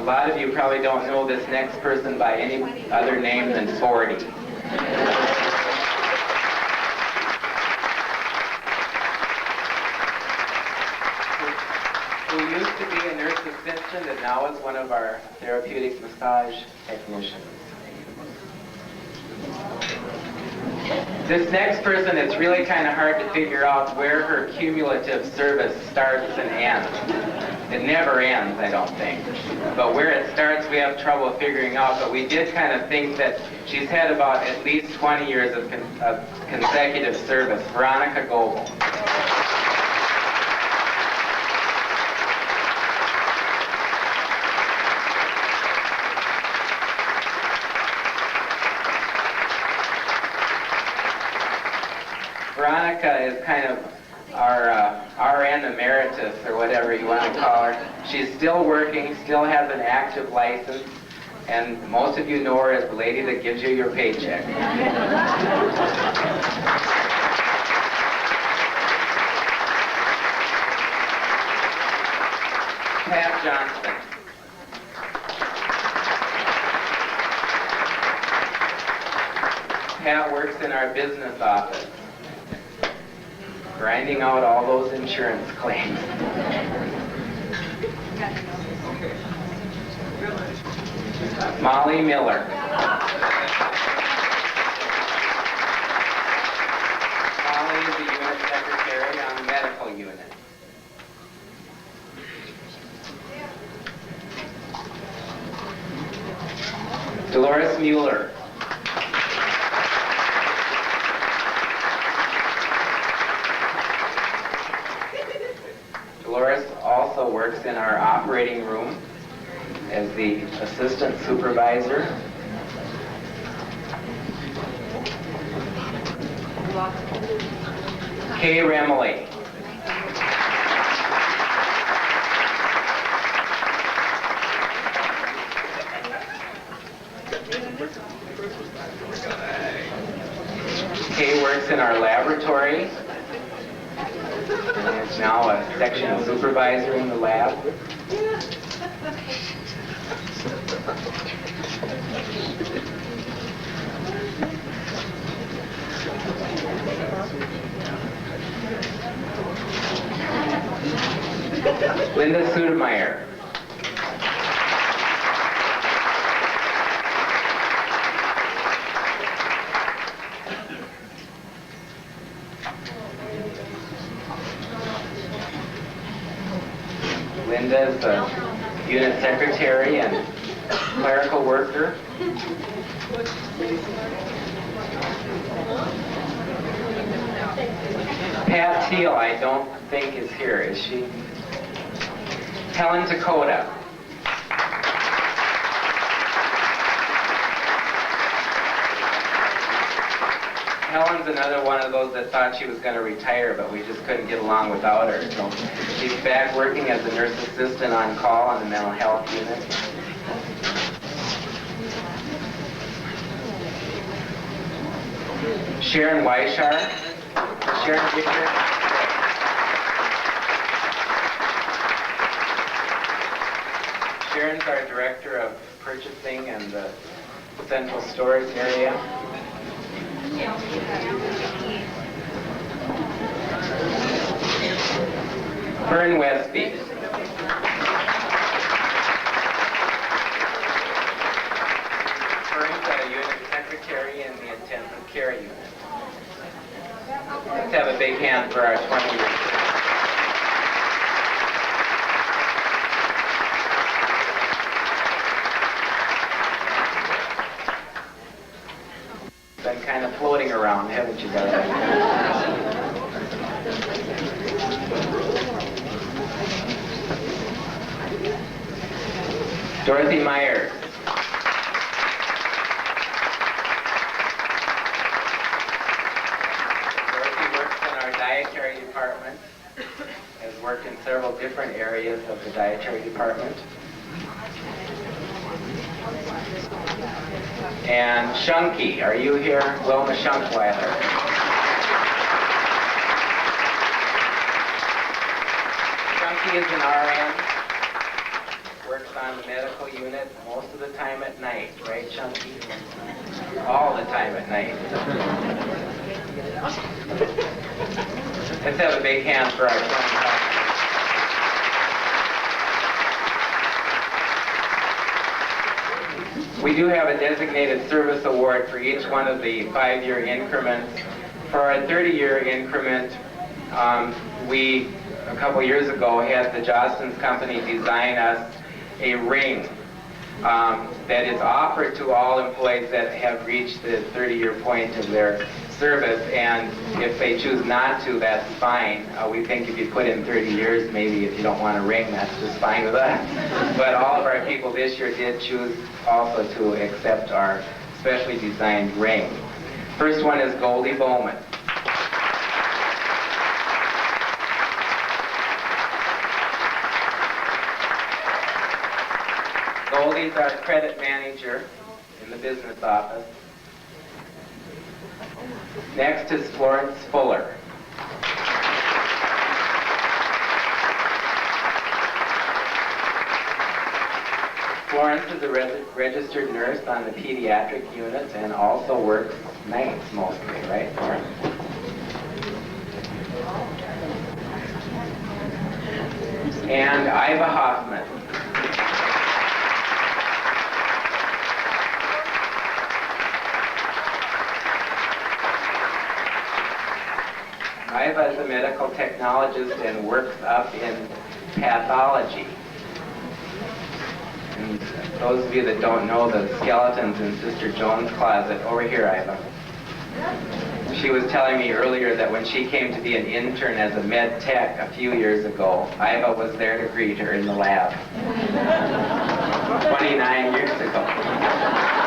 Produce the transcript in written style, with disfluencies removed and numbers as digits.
A lot of you probably don't know this next person by any other name than Forty. Who used to be a nurse assistant and now is one of our therapeutic massage technicians. This next person, it's really kind of hard to figure out where her cumulative service starts and ends. It never ends, I don't think. But where it starts, we have trouble figuring out. But we did kind of think that she's had about at least 20 years of consecutive service. Veronica Goebel. Veronica is kind of our RN emeritus, or whatever you want to call her. She's still working, still has an active license, and most of you know her as the lady that gives you your paycheck. Pat Johnston. Pat works in our business office, grinding out all those insurance claims. Molly Miller. Molly is the unit secretary on the medical unit. Dolores Mueller. Dolores also works in our operating room as the assistant supervisor. Kay Remley. Kay works in our laboratory. And is now a section supervisor in the lab. Linda Sudemeyer. Linda is the unit secretary and clerical worker. Pat Thiel, I don't think is here, is she? Helen Dakota. Helen's another one of those that thought she was going to retire, but we just couldn't get along without her. So she's back working as a nurse assistant on call on the mental health unit. Sharon Weishar. Sharon Victor. Sharon's our director of purchasing and the central stores area. Fern Westby. Fern's a unit secretary in the intensive care unit. Let's have a big hand for our 20 years. Been kind of floating around, haven't you guys? Dorothy Myers. Dorothy works in our dietary department, has worked in several different areas of the dietary department. And Shunky, are you here? Wilma Shunkwiler. Shunky is an RN, works works on the medical unit most of the time at night, right, Chunky? All the time at night. Let's have a big hand for our Chunky. We do have a designated service award for each one of the 5-year increments. For our 30-year increment, we, a couple years ago, had the Jostens Company design us a ring that is offered to all employees that have reached the 30-year point of their service, and if they choose not to, that's fine. We think if you put in 30 years, maybe if you don't want a ring, that's just fine with us. But all of our people this year did choose also to accept our specially designed ring. First one is Goldie Bowman. Goldie's our credit manager in the business office. Next is Florence Fuller. Florence is a registered nurse on the pediatric unit and also works nights mostly, right, Florence? And Iva Hoffman. Iva is a medical technologist and works up in pathology. And those of you that don't know the skeletons in Sister Joan's closet, over here, Iva. She was telling me earlier that when she came to be an intern as a med tech a few years ago, Iva was there to greet her in the lab. 29 years ago.